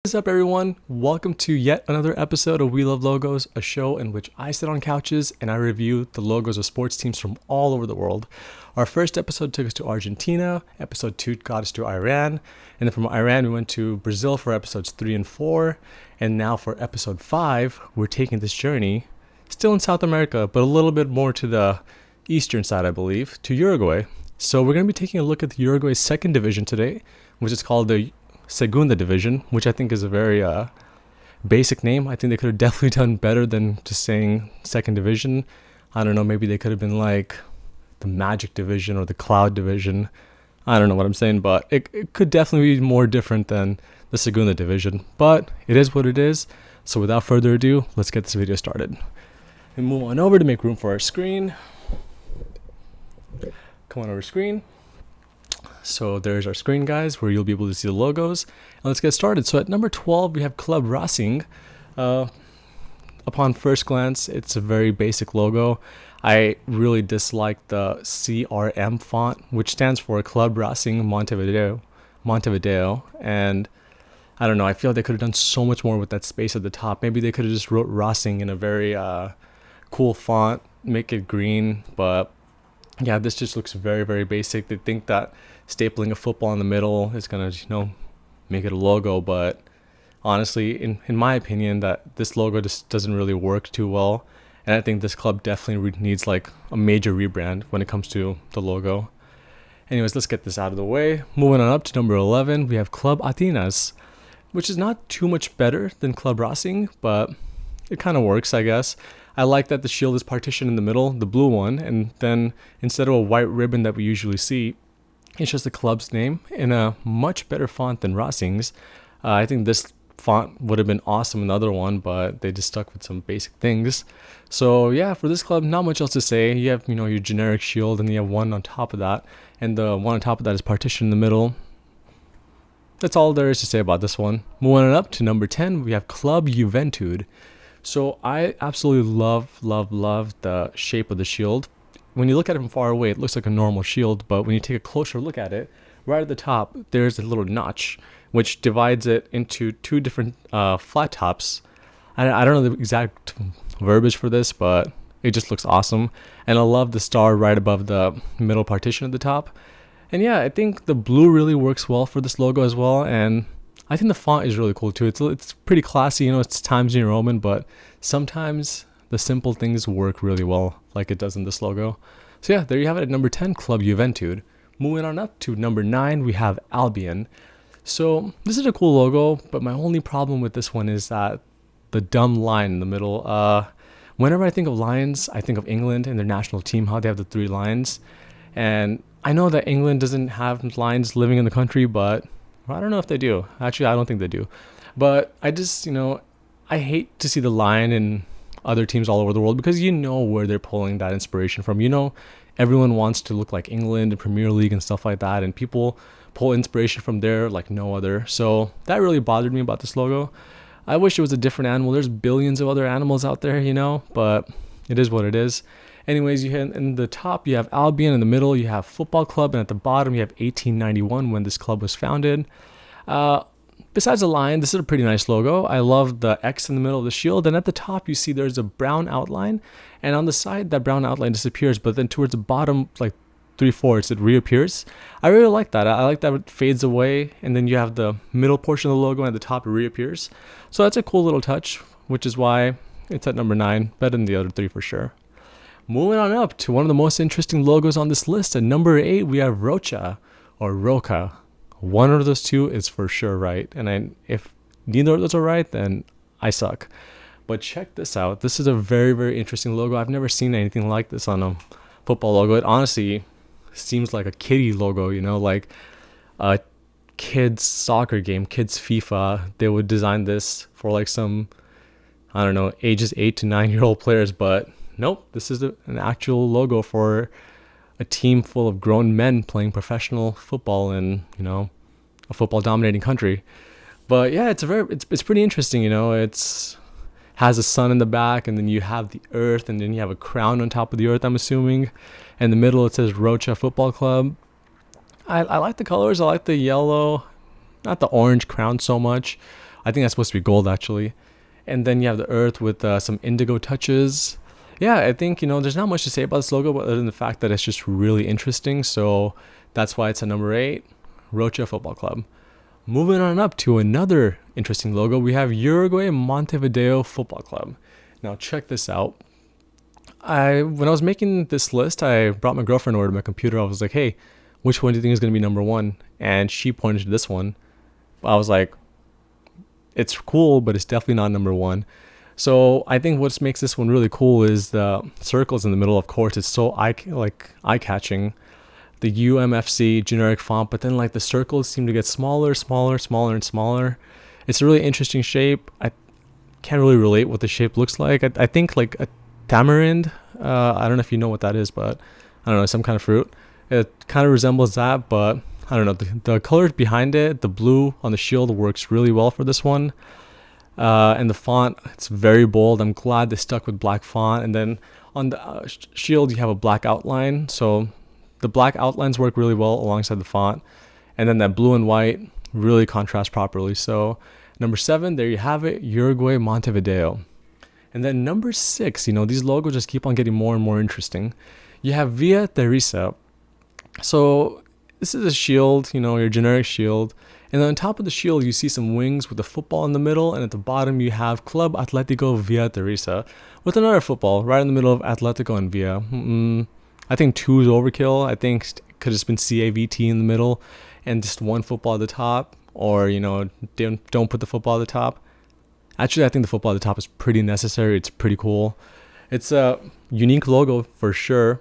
What is up, everyone? Welcome to yet another episode of We Love Logos, a show in which I sit on couches and I review the logos of sports teams from all over the world. Our first episode took us to Argentina, episode 2 got us to Iran, and then from Iran we went to Brazil for episodes 3 and 4, and now for episode 5, we're taking this journey, still in South America, but a little bit more to the eastern side, I believe, to Uruguay. So we're going to be taking a look at the Uruguay Second Division today, which is called the Segunda Division, which I think is a very basic name. I think they could have definitely done better than just saying Second Division. I don't know, maybe they could have been like the Magic Division or the Cloud Division. I don't know what I'm saying, but it could definitely be more different than the Segunda Division. But it is what it is. So without further ado, let's get this video started. And move on over to make room for our screen. Come on over screen. So there's our screen, guys, where you'll be able to see the logos. And let's get started. So at number 12, we have Club Racing. Upon first glance, it's a very basic logo. I really dislike the CRM font, which stands for Club Racing Montevideo. And I don't know, I feel they could have done so much more with that space at the top. Maybe they could have just wrote Racing in a very cool font, make it green, but yeah, this just looks very, very basic. They think that stapling a football in the middle is going to, make it a logo. But honestly, in my opinion, that this logo just doesn't really work too well. And I think this club definitely needs like a major rebrand when it comes to the logo. Anyways, let's get this out of the way. Moving on up to number 11, we have Club Athena, which is not too much better than Club Racing, but it kind of works, I guess. I like that the shield is partitioned in the middle, the blue one, and then instead of a white ribbon that we usually see, it's just the club's name in a much better font than Racing's. I think this font would have been awesome in the other one, but they just stuck with some basic things. So yeah, for this club, not much else to say. You have, your generic shield, and you have one on top of that, and the one on top of that is partitioned in the middle. That's all there is to say about this one. Moving on up to number 10, we have Club Juventud. So I absolutely love the shape of the shield. When you look at it from far away, it looks like a normal shield, but when you take a closer look at it, right at the top, there's a little notch, which divides it into two different flat tops. I don't know the exact verbiage for this, but it just looks awesome. And I love the star right above the middle partition at the top. And yeah, I think the blue really works well for this logo as well, and I think the font is really cool too. It's pretty classy, it's Times New Roman, but sometimes the simple things work really well, like it does in this logo. So yeah, there you have it at number 10, Club Juventud. Moving on up to number 9, we have Albion. So this is a cool logo, but my only problem with this one is that the dumb line in the middle. Whenever I think of lions, I think of England and their national team, how they have the 3 lions. And I know that England doesn't have lions living in the country, but I don't know if they do. Actually, I don't think they do. But I just, I hate to see the lion in other teams all over the world, because where they're pulling that inspiration from. Everyone wants to look like England and Premier League and stuff like that, and people pull inspiration from there like no other. So that really bothered me about this logo. I wish it was a different animal. There's billions of other animals out there, but it is what it is. Anyways, you have in the top, you have Albion. In the middle, you have Football Club. And at the bottom, you have 1891, when this club was founded. Besides the lion, this is a pretty nice logo. I love the X in the middle of the shield. And at the top, you see there's a brown outline. And on the side, that brown outline disappears. But then towards the bottom, like 3/4, it reappears. I really like that. I like that it fades away. And then you have the middle portion of the logo, and at the top, it reappears. So that's a cool little touch, which is why it's at number 9. Better than the other 3 for sure. Moving on up to one of the most interesting logos on this list. At number 8, we have Rocha or Roca. One of those two is for sure right. And if neither of those are right, then I suck. But check this out. This is a very, very interesting logo. I've never seen anything like this on a football logo. It honestly seems like a kiddie logo, like a kids soccer game, kids FIFA. They would design this for like some, I don't know, ages 8 to 9-year-old players, but nope, this is an actual logo for a team full of grown men playing professional football in, a football dominating country. But yeah, it's pretty interesting, it's has a sun in the back, and then you have the earth, and then you have a crown on top of the earth, I'm assuming. In the middle, it says Rocha Football Club. I like the colors. I like the yellow, not the orange crown so much. I think that's supposed to be gold actually. And then you have the earth with some indigo touches. Yeah, I think, there's not much to say about this logo other than the fact that it's just really interesting. So that's why it's at number 8, Rocha Football Club. Moving on up to another interesting logo, we have Uruguay Montevideo Football Club. Now check this out. When I was making this list, I brought my girlfriend over to my computer. I was like, hey, which one do you think is going to be number 1? And she pointed to this one. I was like, it's cool, but it's definitely not number 1. So I think what makes this one really cool is the circles in the middle. Of course, it's so eye-catching. The UMFC generic font, but then like the circles seem to get smaller, and smaller. It's a really interesting shape. I can't really relate what the shape looks like. I think like a tamarind. I don't know if you know what that is, but I don't know, some kind of fruit. It kind of resembles that, but I don't know. The colors behind it, the blue on the shield works really well for this one. And the font, it's very bold. I'm glad they stuck with black font. And then on the shield, you have a black outline. So the black outlines work really well alongside the font. And then that blue and white really contrast properly. So number 7, there you have it, Uruguay Montevideo. And then number 6, these logos just keep on getting more and more interesting. You have Via Teresa. So this is a shield, your generic shield. And then on top of the shield, you see some wings with a football in the middle. And at the bottom, you have Club Atletico Via Teresa with another football right in the middle of Atletico and Via. I think 2 is overkill. I think it could have just been CAVT in the middle and just one football at the top. Or, don't put the football at the top. Actually, I think the football at the top is pretty necessary. It's pretty cool. It's a unique logo for sure.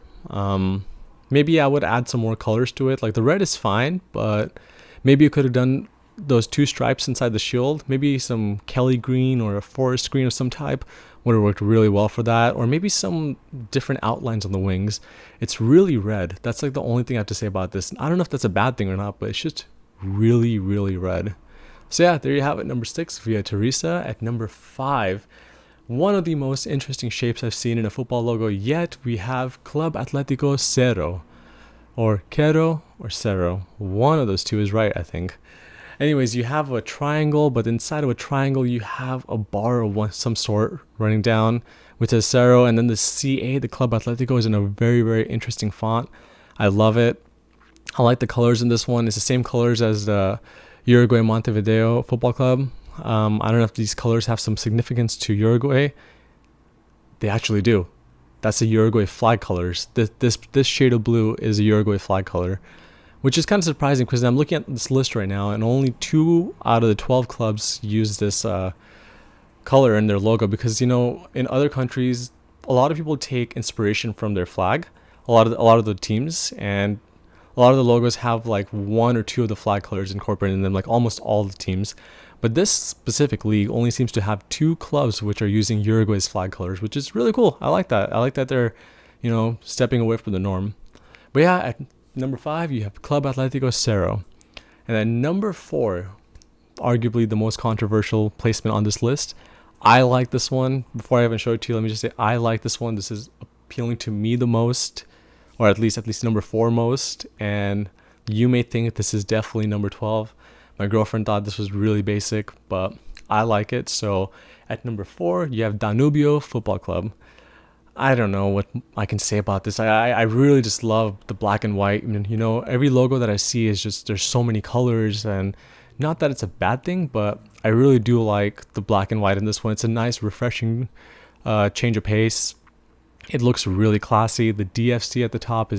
Maybe I would add some more colors to it. Like the red is fine, but maybe you could have done those 2 stripes inside the shield. Maybe some Kelly green or a forest green of some type would have worked really well for that. Or maybe some different outlines on the wings. It's really red. That's like the only thing I have to say about this. I don't know if that's a bad thing or not, but it's just really, really red. So yeah, there you have it. Number 6, Via Teresa. At number 5, one of the most interesting shapes I've seen in a football logo yet, we have Club Atletico Cerro. Or Quero or Cerro. One of those 2 is right, I think. Anyways, you have a triangle, but inside of a triangle, you have a bar of some sort running down, which says Cerro. And then the CA, the Club Atletico, is in a very, very interesting font. I love it. I like the colors in this one. It's the same colors as the Uruguay Montevideo Football Club. I don't know if these colors have some significance to Uruguay. They actually do. That's the Uruguay flag colors. This shade of blue is a Uruguay flag color, which is kind of surprising because I'm looking at this list right now and only 2 out of the 12 clubs use this color in their logo because, in other countries, a lot of people take inspiration from their flag, a lot of the teams, and a lot of the logos have like 1 or 2 of the flag colors incorporated in them, like almost all the teams. But this specific league only seems to have 2 clubs which are using Uruguay's flag colors, which is really cool. I like that. I like that they're, stepping away from the norm. But yeah, at number 5, you have Club Atletico Cerro. And then number 4, arguably the most controversial placement on this list. I like this one. Before I even show it to you, let me just say I like this one. This is appealing to me the most, or at least number 4 most. And you may think this is definitely number 12. My girlfriend thought this was really basic, but I like it. So at number 4, you have Danubio Football Club. I don't know what I can say about this. I really just love the black and white. I mean, every logo that I see is just, there's so many colors, and not that it's a bad thing, but I really do like the black and white in this one. It's a nice, refreshing change of pace. It looks really classy. The DFC at the top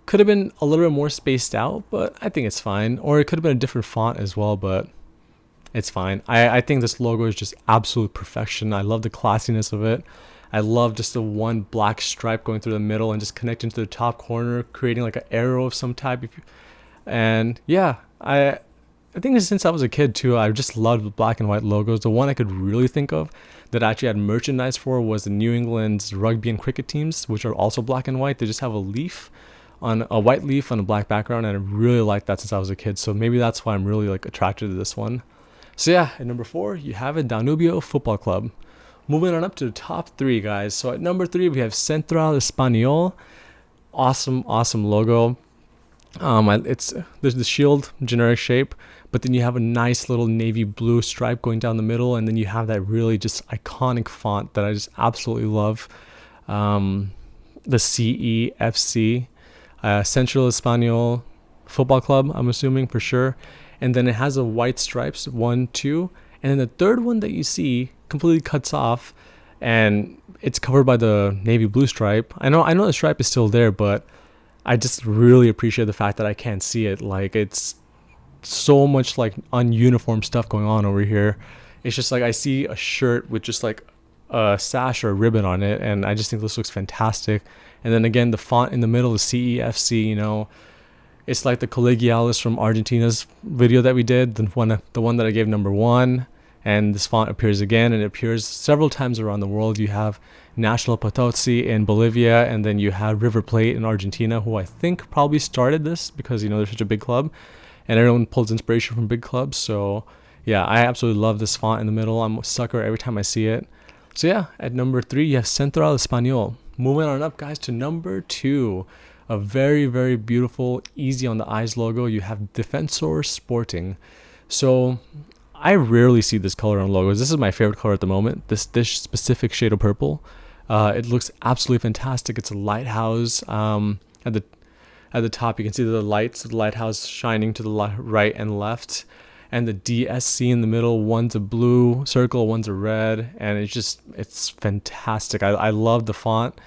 could have been a little bit more spaced out, but I think it's fine. Or it could have been a different font as well, but it's fine. I think this logo is just absolute perfection. I love the classiness of it. I love just the one black stripe going through the middle and just connecting to the top corner, creating like an arrow of some type. And yeah, I think since I was a kid too, I just loved the black and white logos. The one I could really think of that I actually had merchandise for was the New England's rugby and cricket teams, which are also black and white. They just have a white leaf on a black background, and I really liked that since I was a kid. So maybe that's why I'm really like attracted to this one. So yeah, at number 4, you have it, Danubio Football Club. Moving on up to the top 3, guys. So at number 3, we have Central Espanol. Awesome logo. There's the shield generic shape, but then you have a nice little navy blue stripe going down the middle, and then you have that really just iconic font that I just absolutely love. The CEFC, Central Espanol Football Club, I'm assuming for sure. And then it has a white stripes, 1, 2, and then the third one that you see completely cuts off, and it's covered by the navy blue stripe. I know the stripe is still there, but I just really appreciate the fact that I can't see it. Like, it's so much like ununiform stuff going on over here. It's just like I see a shirt with just like a sash or a ribbon on it, and I just think this looks fantastic. And then again, the font in the middle is CEFC. You know, it's like the Colegialis from Argentina's video that we did, the one that I gave number 1. And this font appears again, and it appears several times around the world. You have National Potosí in Bolivia, and then you have River Plate in Argentina, who I think probably started this because, you know, they're such a big club, and everyone pulls inspiration from big clubs. So yeah, I absolutely love this font in the middle. I'm a sucker every time I see it. So yeah, at number 3, you have Central Espanol. Moving on up, guys, to number 2. A very, very beautiful, easy on the eyes logo. You have Defensor Sporting. So I rarely see this color on logos. This is my favorite color at the moment, this specific shade of purple. It looks absolutely fantastic. It's a lighthouse. At the top, you can see the lights of the lighthouse shining to the right and left. And the DSC in the middle, one's a blue circle, one's a red. And it's fantastic. I love the font.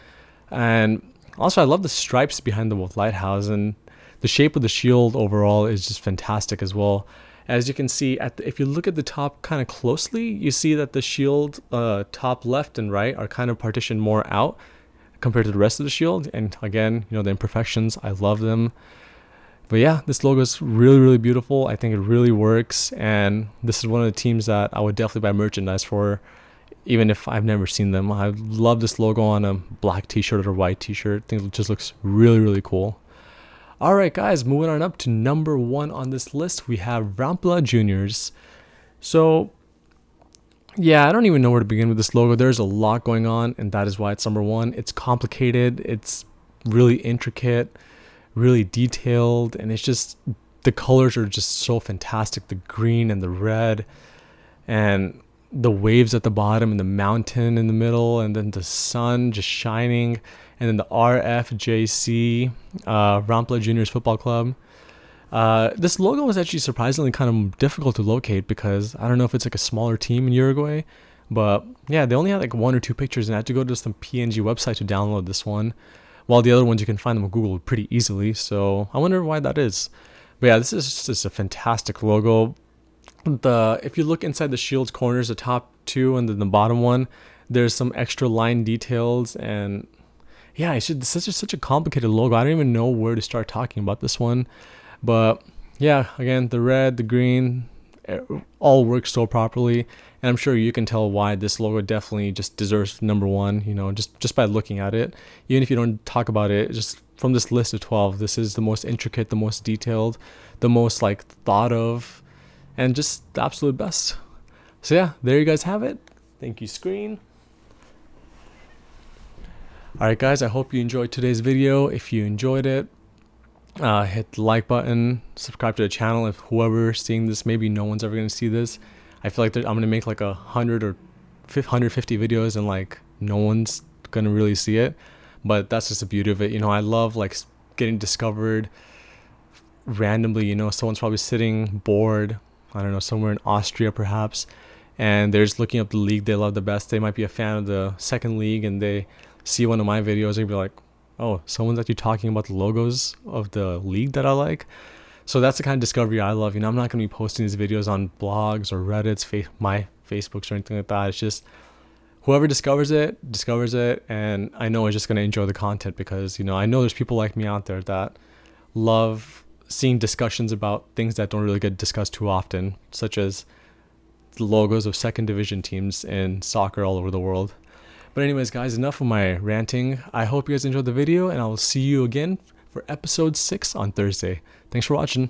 And also, I love the stripes behind the lighthouse. And the shape of the shield overall is just fantastic as well. As you can see, if you look at the top kind of closely, you see that the shield top left and right are kind of partitioned more out compared to the rest of the shield. And again, you know, the imperfections, I love them. But yeah, this logo is really, really beautiful. I think it really works. And this is one of the teams that I would definitely buy merchandise for, even if I've never seen them. I love this logo on a black t-shirt or white t-shirt. I think it just looks really, really cool. Alright guys, moving on up to number 1 on this list, we have Rampla Juniors. So yeah, I don't even know where to begin with this logo. There's a lot going on, and that is why it's number 1. It's complicated, it's really intricate, really detailed, and it's just, the colors are just so fantastic. The green and the red, and the waves at the bottom, and the mountain in the middle, and then the sun just shining. And then the RFJC, Rampla Juniors Football Club. This logo was actually surprisingly kind of difficult to locate because I don't know if it's like a smaller team in Uruguay. But yeah, they only had like 1 or 2 pictures, and I had to go to some PNG website to download this one. While the other ones you can find them on Google pretty easily. So I wonder why that is. But yeah, this is just a fantastic logo. If you look inside the shield's corners, the top 2 and then the bottom one, there's some extra line details, and yeah, this is such a complicated logo. I don't even know where to start talking about this one. But yeah, again, the red, the green, all work so properly. And I'm sure you can tell why this logo definitely just deserves number 1, you know, just by looking at it. Even if you don't talk about it, just from this list of 12, this is the most intricate, the most detailed, the most like thought of, and just the absolute best. So yeah, there you guys have it. Thank you, screen. Alright guys, I hope you enjoyed today's video. If you enjoyed it, hit the like button, subscribe to the channel. If whoever's seeing this, maybe no one's ever going to see this. I feel like I'm going to make like 100 or 150 videos and like no one's going to really see it. But that's just the beauty of it. You know, I love like getting discovered randomly. You know, someone's probably sitting bored, I don't know, somewhere in Austria perhaps, and they're just looking up the league they love the best. They might be a fan of the second league, and they see one of my videos, they'd be like, oh, someone's actually talking about the logos of the league that I like. So that's the kind of discovery I love. You know, I'm not going to be posting these videos on blogs or Reddits, my Facebooks or anything like that. It's just whoever discovers it, and I know is just going to enjoy the content because, you know, I know there's people like me out there that love seeing discussions about things that don't really get discussed too often, such as the logos of second division teams in soccer all over the world. But anyways, guys, enough of my ranting. I hope you guys enjoyed the video, and I will see you again for episode 6 on Thursday. Thanks for watching.